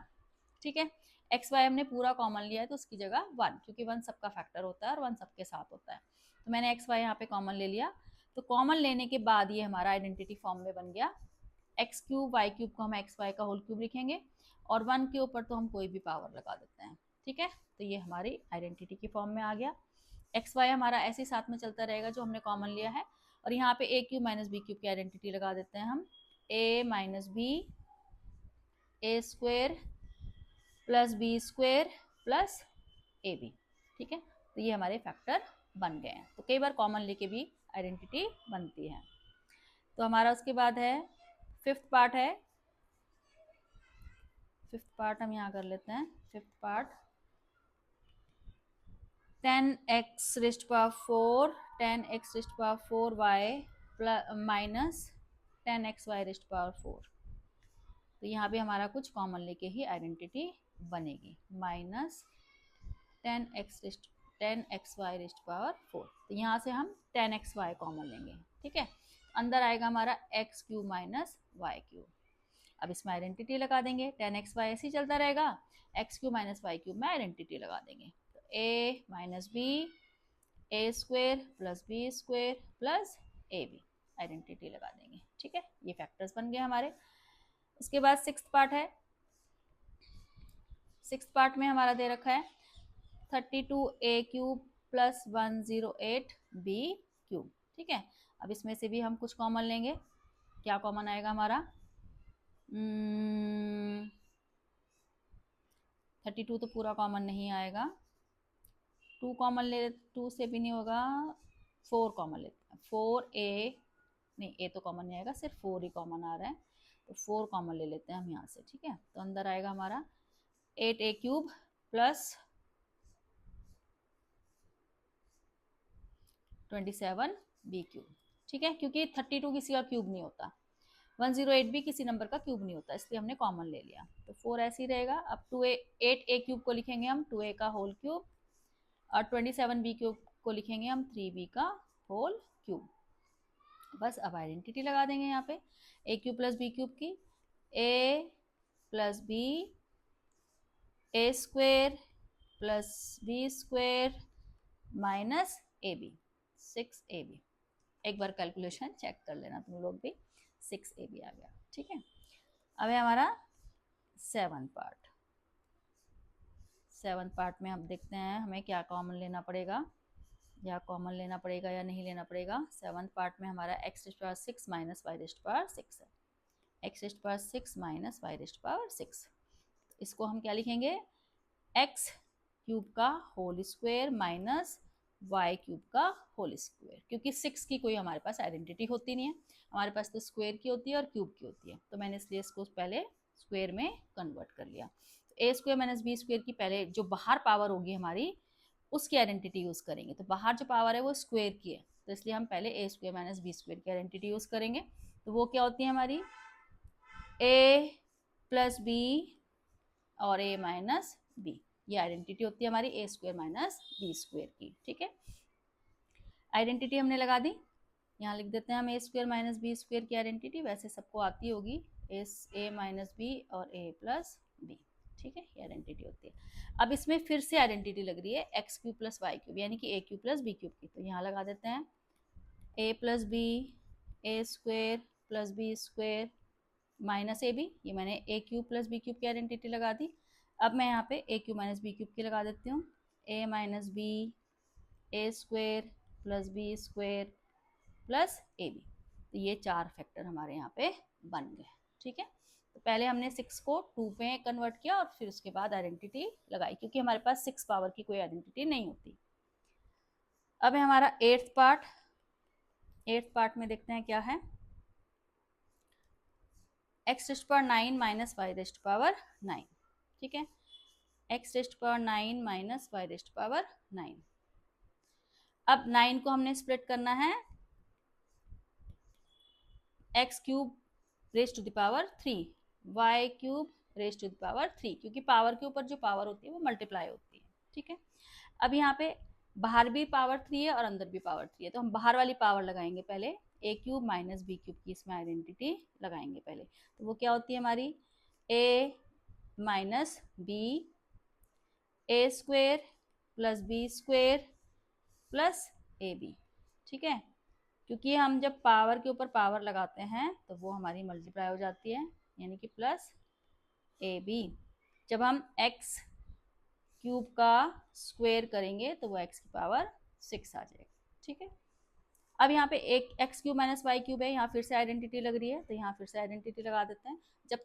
ठीक है। एक्स वाई हमने पूरा कॉमन लिया है तो उसकी जगह 1, क्योंकि 1 सबका फैक्टर होता है और 1 सबके साथ होता है, तो मैंने एक्स वाई यहाँ पे कॉमन ले लिया। तो कॉमन लेने के बाद ये हमारा आइडेंटिटी फॉर्म में बन गया, एक्स क्यूब वाई क्यूब को हम एक्स वाई का होल क्यूब लिखेंगे और 1 के ऊपर तो हम कोई भी पावर लगा देते हैं, ठीक है। तो ये हमारी आइडेंटिटी की फॉर्म में आ गया। एक्स वाई हमारा ऐसे ही साथ में चलता रहेगा जो हमने कॉमन लिया है, और यहाँ पे A cube minus B cube की आइडेंटिटी लगा देते हैं हम, A minus B A square plus B square plus A B, ठीक है। तो ये हमारे फैक्टर बन गए हैं। तो कई बार कॉमन लेके भी आइडेंटिटी बनती है। तो हमारा उसके बाद है फिफ्थ पार्ट है, फिफ्थ पार्ट हम यहाँ कर लेते हैं। Fifth part 10x rest power 4 10x rest power 4 y minus 10xy rest power 4। तो यहाँ भी हमारा कुछ कॉमन लेके ही आइडेंटिटी बनेगी, माइनस 10xy रेस्ट पावर 4। तो यहाँ से हम 10xy कॉमन लेंगे, ठीक है। अंदर आएगा हमारा x cube minus Y cube. अब इसमें आइडेंटिटी लगा देंगे, 10xy ऐसे ही चलता रहेगा, x cube minus Y cube में आइडेंटिटी लगा देंगे, तो a minus B A square plus B square plus A B identity लगा देंगे, ठीक है। ये फैक्टर्स बन गए हमारे। उसके बाद सिक्स्थ पार्ट है, सिक्स्थ पार्ट में हमारा दे रखा है 32a³ प्लस 108b क्यूब। ठीक है, अब इसमें से भी हम कुछ कॉमन लेंगे। क्या कॉमन आएगा हमारा? 32 तो पूरा कॉमन नहीं आएगा, 2 कॉमन ले, 2 से भी नहीं होगा, 4 कॉमन लेते हैं। 4a, नहीं a तो कॉमन नहीं आएगा, सिर्फ 4 ही कॉमन आ रहा है, तो 4 कॉमन ले लेते हैं हम यहाँ से। ठीक है, तो अंदर आएगा हमारा 8a³ प्लस 27b³। ठीक है, क्योंकि 32 किसी का क्यूब नहीं होता, 108 भी किसी नंबर का क्यूब नहीं होता, इसलिए हमने कॉमन ले लिया, तो 4 ऐसे ही रहेगा। अब 8a³ को लिखेंगे हम 2a का होल क्यूब, और 27b³ को लिखेंगे हम 3b का होल क्यूब। बस अब आइडेंटिटी लगा देंगे यहाँ पे a³ प्लस b³ की, a plus b a² plus b² minus ab, 6ab। एक बार कैलकुलेशन चेक कर लेना तुम लोग भी, 6ab आ गया। ठीक है, अब है हमारा 7th पार्ट। 7th पार्ट में हम देखते हैं हमें क्या कॉमन लेना पड़ेगा, या कॉमन लेना पड़ेगा या नहीं लेना पड़ेगा। 7th पार्ट में हमारा x⁻6 माइनस y⁻6 है, x⁻6 माइनस y⁻6। इसको हम क्या लिखेंगे? x³ का होल स्क्वायर माइनस y³ का होल स्क्वायर, क्योंकि 6 की कोई हमारे पास आइडेंटिटी होती नहीं है, हमारे पास तो स्क्वायर की होती है और क्यूब की होती है, तो मैंने इसलिए इसको पहले स्क्वायर में कन्वर्ट कर लिया। तो a² माइनस b² की पहले जो बाहर पावर होगी हमारी, उसकी आइडेंटिटी यूज करेंगे। तो बाहर जो पावर है वो स्क्वायर की है, तो इसलिए हम पहले a² माइनस b² की आइडेंटिटी यूज करेंगे। तो वो क्या होती है हमारी? a प्लस b और a माइनस b, ये आइडेंटिटी होती है हमारी a² माइनस b² की। ठीक है, आइडेंटिटी हमने लगा दी, यहाँ लिख देते हैं हम a² माइनस b² की आइडेंटिटी, वैसे सबको आती होगी, a माइनस b और a प्लस b। ठीक है, ये आइडेंटिटी होती है। अब इसमें फिर से आइडेंटिटी लग रही है x³ प्लस y³ यानी कि a³ प्लस b³ की, तो यहाँ लगा देते हैं a plus b a² plus b² minus ab, ये मैंने a³ प्लस b³ की आइडेंटिटी लगा दी। अब मैं यहाँ पे a³ माइनस b³ की लगा देती हूँ, a minus b a² plus b² plus ab, तो ये 4 फैक्टर हमारे यहाँ पे बन गए। ठीक है, तो पहले हमने 6 को 2 पे कन्वर्ट किया और फिर उसके बाद आइडेंटिटी लगाई, क्योंकि हमारे पास 6 पावर की कोई आइडेंटिटी नहीं होती। अब है हमारा 8th पार्ट। 8th पार्ट में देखते हैं क्या है, x⁻9 माइनस y⁻9। ठीक है, x⁻9 माइनस y⁻9। अब 9 को हमने स्प्लिट करना है x³ raise to the power 3 y³ raise to the power 3, क्योंकि पावर के ऊपर जो पावर होती है वो मल्टीप्लाई होती है। ठीक है, अब यहाँ पे बाहर भी पावर 3 है और अंदर भी पावर 3 है, तो हम बाहर वाली पावर लगाएंगे पहले, a³ माइनस b³ की इसमें आइडेंटिटी लगाएंगे पहले। तो वो क्या होती है हमारी? a minus b a² plus b² plus ab। ठीक है, क्योंकि हम जब पावर के ऊपर पावर लगाते हैं तो वो हमारी मल्टीप्लाई हो जाती है, यानी कि प्लस ab। जब हम x³ का स्क्वायर करेंगे तो वो x की पावर 6 आ जाएगा। ठीक है, अब यहाँ पे एक x³ माइनस y³ है, यहाँ फिर से आइडेंटिटी लग रही है, तो यहाँ फिर से आइडेंटिटी लगा देते हैं। जब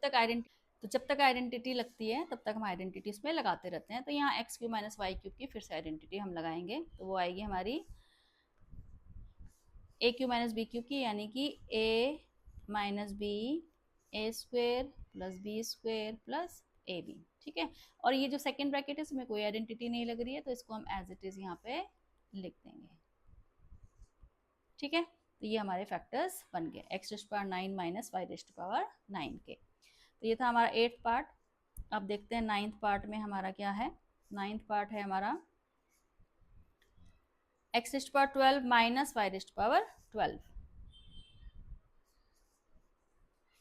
तक आइडेंटिटी लगती है तब तक हम आइडेंटिटी इसमें लगाते रहते हैं। तो यहाँ x³ माइनस y³ की फिर से आइडेंटिटी हम लगाएंगे, तो वो आएगी हमारी a³ माइनस b³ की, यानी कि a minus b a² plus b² plus ab। ठीक है, और ये जो सेकेंड ब्रैकेट है इसमें कोई आइडेंटिटी नहीं लग रही है, तो इसको हम एज इट इज यहाँ पे लिख देंगे। ठीक है, तो ये हमारे फैक्टर्स बन गए x⁻9 माइनस y⁻9 के। तो ये था हमारा 8th पार्ट। अब देखते हैं 9th पार्ट में हमारा क्या है। 9th पार्ट है हमारा x⁻12 minus y⁻12,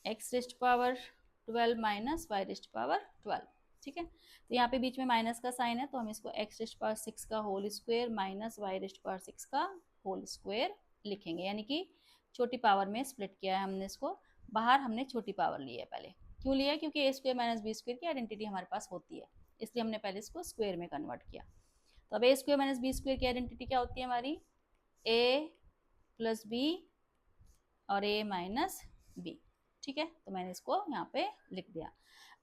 x⁻12 minus y⁻12। ठीक है, तो यहाँ पे बीच में माइनस का साइन है, तो हम इसको x⁻6 का होल स्क्वायर माइनस y⁻6 का होल स्क्वायर लिखेंगे, यानी कि छोटी पावर में स्प्लिट किया है हमने इसको, बाहर हमने छोटी पावर ली है पहले। क्यों लिया? क्योंकि a² माइनस b² की आइडेंटिटी हमारे पास होती है, इसलिए हमने पहले इसको स्क्वायर में कन्वर्ट किया। तो अब ए स्क्वायर माइनस बी स्क्वायर की आइडेंटिटी क्या होती है हमारी, ए प्लस बी और ए माइनस बी। ठीक है, तो मैंने इसको यहाँ पे लिख दिया।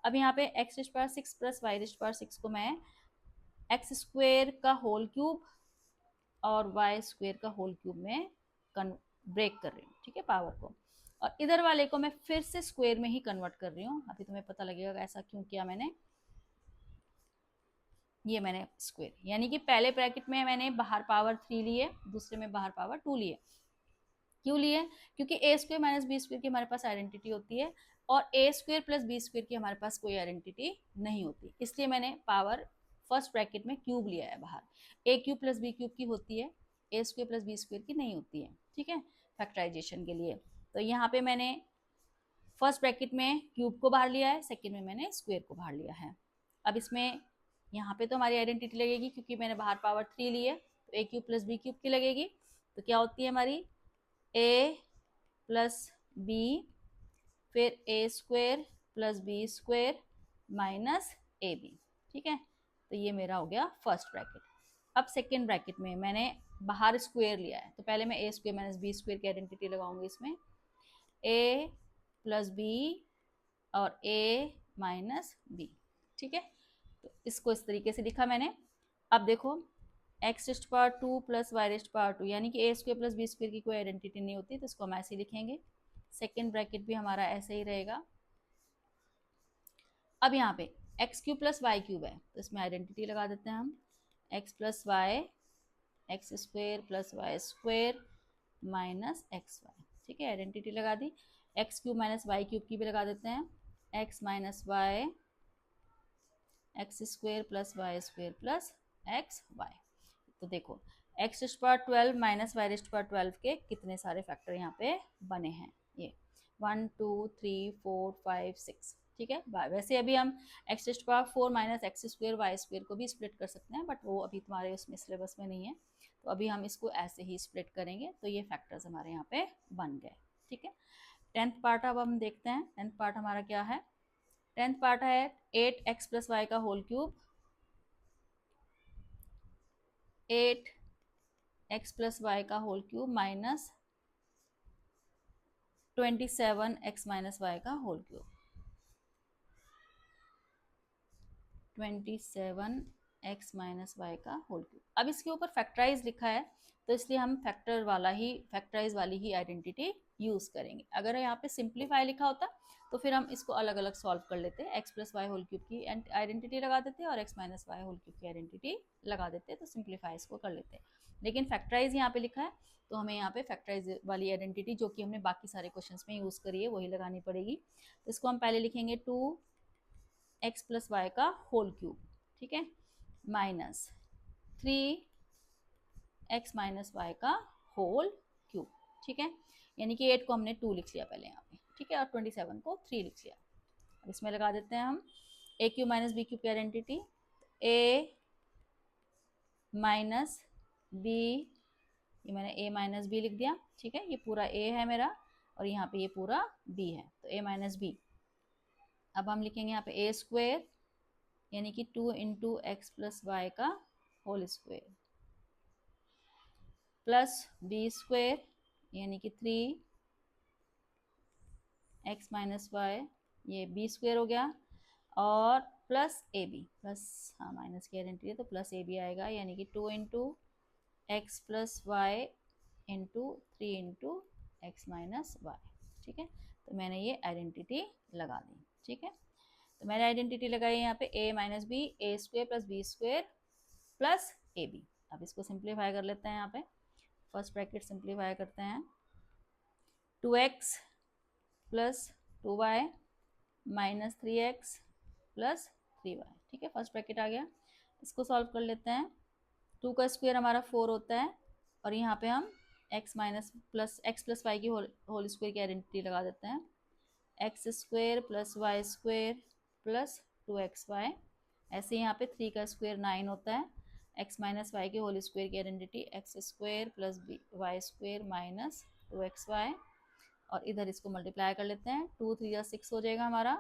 अब यहाँ पे X rest power 6 plus y raised power 6 को मैं एक्स स्क्वायर का होल क्यूब और वाई स्क्वायर का होल क्यूब में ब्रेक कर रही हूँ। ठीक है, पावर को, और इधर वाले को मैं फिर से स्क्वायर में ही कन्वर्ट कर रही हूँ। अभी तुम्हें पता लगेगा ऐसा क्यों किया मैंने। ये मैंने स्क्वायर, यानी कि पहले ब्रैकेट में मैंने बाहर पावर 3 लिए, दूसरे में बाहर पावर 2 लिए। क्यों लिए? क्योंकि ए स्क्वायर माइनस बी स्क्वायर की हमारे पास आइडेंटिटी होती है और ए स्क्वायर प्लस बी स्क्वायर की हमारे पास कोई आइडेंटिटी नहीं होती, इसलिए मैंने पावर फर्स्ट ब्रैकेट में क्यूब लिया है बाहर। ए क्यूब प्लस बी क्यूब की होती है, ए स्क्वायर प्लस बी स्क्वायर की नहीं होती है। ठीक है, फैक्टराइजेशन के लिए। तो यहाँ पे मैंने फर्स्ट ब्रैकेट में क्यूब को बाहर लिया है, सेकेंड में मैंने स्क्वायर को बाहर लिया है। अब इसमें यहाँ पे तो हमारी आइडेंटिटी लगेगी क्योंकि मैंने बाहर पावर 3 ली है, तो ए क्यूब प्लस बी क्यूब की लगेगी। तो क्या होती है हमारी, ए प्लस बी फिर A square plus B square minus A B. ठीक है, तो ये मेरा हो गया फर्स्ट ब्रैकेट। अब सेकेंड ब्रैकेट में मैंने बाहर स्क्वायर लिया है, तो पहले मैं A square minus B square की आइडेंटिटी लगाऊंगी इसमें, ए प्लस बी और ए माइनस बी। ठीक है, तो इसको इस तरीके से लिखा मैंने। अब देखो x raised power 2 plus y raised power 2, यानी कि a square plus B square की कोई आइडेंटिटी नहीं होती, तो इसको हम ऐसे ही लिखेंगे। सेकेंड ब्रैकेट भी हमारा ऐसे ही रहेगा। अब यहाँ पे X cube plus Y cube है, तो इसमें आइडेंटिटी लगा देते हैं हम, X plus Y X square plus Y square minus X Y. ठीक है, आइडेंटिटी लगा दी। X cube minus Y cube की भी लगा देते हैं, X minus Y X square plus Y square plus X Y. तो देखो x raised power 12 minus Y rest power 12 के कितने सारे फैक्टर यहाँ पे बने हैं, ये 1 2 3 4 5 6। ठीक है, वैसे अभी हम x rest power 4 minus x square y square को भी स्प्लिट कर सकते हैं, बट वो अभी तुम्हारे उसमें सिलेबस में नहीं है, तो अभी हम इसको ऐसे ही स्प्लिट करेंगे। तो ये फैक्टर्स हमारे यहाँ पे बन गए। ठीक है, टेंथ पार्ट अब हम देखते हैं। टेंथ पार्ट हमारा क्या है? टेंथ पार्ट है 8x प्लस वाई का whole cube, 8x plus Y का whole cube minus 27x minus Y का whole cube, 27x minus Y का होल क्यूब। अब इसके ऊपर फैक्टराइज लिखा है, तो इसलिए हम फैक्टराइज वाली ही आइडेंटिटी यूज करेंगे। अगर यहाँ पे सिंप्लीफाई लिखा होता तो फिर हम इसको अलग अलग सॉल्व कर लेते, x plus y whole cube की आइडेंटिटी लगा देते और x minus y whole cube की आइडेंटिटी लगा देते, तो सिंप्लीफाई इसको कर लेते। लेकिन फैक्टराइज यहाँ पे लिखा है, तो हमें यहाँ पे फैक्टराइज वाली आइडेंटिटी जो कि हमने बाकी सारे क्वेश्चंस में यूज करी है वही लगानी पड़ेगी। तो इसको हम पहले लिखेंगे 2x प्लस वाई का होल क्यूब, ठीक है, माइनस 3x माइनस वाई का होल क्यूब। ठीक है, यानी कि 8 को हमने 2 लिख लिया पहले यहाँ पे, ठीक है, और 27 को 3 लिख लिया। अब इसमें लगा देते हैं हम ए क्यूब माइनस बी क्यूब की आइडेंटिटी, ए माइनस बी, ये मैंने ए माइनस बी लिख दिया। ठीक है, ये पूरा ए है मेरा और यहाँ पे ये पूरा बी है, तो ए माइनस बी। अब हम लिखेंगे यहाँ पे ए स्क्वायर, यानी कि 2 इंटू एक्स प्लस वाई का whole square, plus B square यानी कि 3x माइनस वाई, ये बी स्क्वायर हो गया, और प्लस ए बी, प्लस हाँ माइनस की आइडेंटिटी है तो प्लस ए बी आएगा, यानी कि 2 into x plus y into 3 into x minus y. ठीक है, तो मैंने ये आइडेंटिटी लगा दी। ठीक है, तो मैंने आइडेंटिटी लगाई यहाँ पे a minus B, a square plus B square plus A b. अब इसको सिंप्लीफाई कर लेते हैं, यहाँ पे फर्स्ट ब्रैकेट सिंप्लीफाई करते हैं, 2x plus 2y minus 3x plus 3y। ठीक है, फर्स्ट ब्रैकेट आ गया। इसको सॉल्व कर लेते हैं, 2 का स्क्वायर हमारा 4 होता है और यहाँ पे हम x minus plus x plus y की होल स्क्वायर की आइडेंटिटी लगा देते हैं, x square plus Y square plus 2xy। ऐसे यहाँ पे 3 का स्क्वायर 9 होता है, x माइनस वाई के होल स्क्वायर की identity x square plus Y square minus 2xy, और इधर इसको मल्टीप्लाई कर लेते हैं, 2 3 6 हो जाएगा हमारा,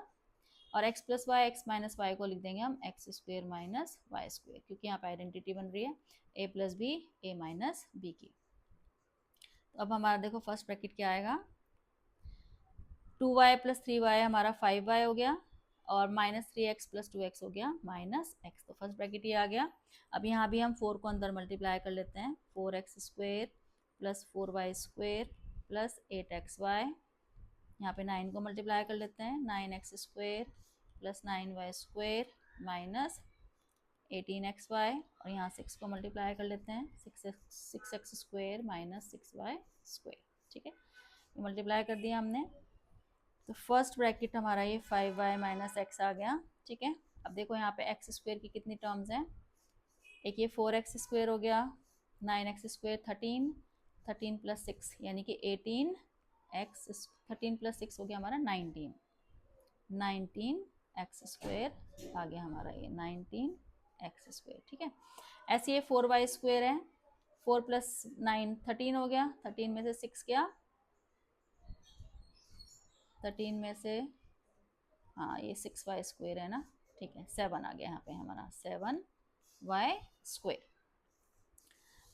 और x plus Y x minus y को लिख देंगे हम x square minus y square, क्योंकि यहाँ पे आइडेंटिटी बन रही है a plus B a minus B की। तो अब हमारा देखो फर्स्ट ब्रैकेट क्या आएगा, 2y प्लस 3y हमारा 5y हो गया, और माइनस 3x प्लस 2x हो गया माइनस x। तो फर्स्ट ब्रैकेट ये आ गया। अब यहाँ भी हम 4 को अंदर मल्टीप्लाई कर लेते हैं, 4x square plus 4y square plus 8xy। यहाँ पे 9 को मल्टीप्लाई कर लेते हैं, 9x square plus 9y square minus 18xy, और यहाँ 6 को मल्टीप्लाई कर लेते हैं, 6x square minus 6y square. ठीक है, ये मल्टीप्लाई कर दिया हमने। तो फर्स्ट ब्रैकेट हमारा ये 5y माइनस एक्स आ गया। ठीक है, अब देखो यहाँ पे एक्स स्क्वेयर की कितनी टर्म्स हैं, एक ये 4x स्क्वेयर हो गया, 9x स्क्वेयर 13 प्लस 6 यानी कि 18x, 13 प्लस 6 हो गया हमारा 19x स्क्वेयर आ गया हमारा ये 19x स्क्वेयर। ठीक है, ऐसे ये 4y स्क्वेयर है, 4 प्लस 9 13 हो गया, 13 में से 6 गया, 13 में से हाँ ये 6y स्क्वेयर है ना। ठीक है, 7 आ गया यहाँ पे हमारा 7y स्क्वेयर,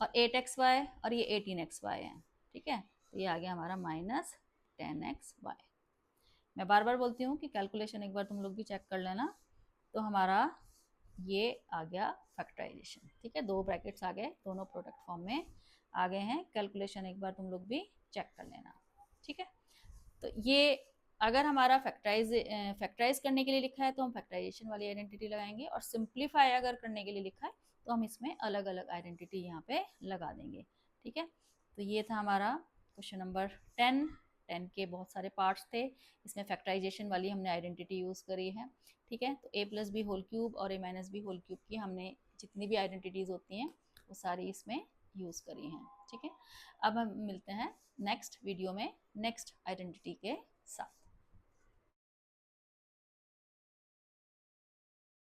और 8xy और ये 18xy है। ठीक है, तो ये आ गया हमारा माइनस 10xy। मैं बार बार बोलती हूँ कि कैलकुलेशन एक बार तुम लोग भी चेक कर लेना। तो हमारा ये आ गया फैक्टराइजेशन। ठीक है, 2 ब्रैकेट्स आ गए, दोनों प्रोडक्ट फॉर्म में आ गए हैं। कैलकुलेशन एक बार तुम लोग भी चेक कर लेना। ठीक है, तो ये अगर हमारा फैक्टराइज करने के लिए लिखा है तो हम फैक्टराइजेशन वाली आइडेंटिटी लगाएंगे, और सिंप्लीफाई अगर करने के लिए लिखा है तो हम इसमें अलग अलग आइडेंटिटी यहाँ पे लगा देंगे। ठीक है, तो ये था हमारा क्वेश्चन नंबर 10 के बहुत सारे पार्ट्स थे, इसमें फैक्टराइजेशन वाली हमने आइडेंटिटी यूज़ करी है। ठीक है, तो a plus B whole cube और a minus B whole cube की हमने जितनी भी आइडेंटिटीज़ होती हैं वो सारी इसमें यूज़ करी हैं। ठीक है, अब हम मिलते हैं नेक्स्ट वीडियो में नेक्स्ट आइडेंटिटी के साथ।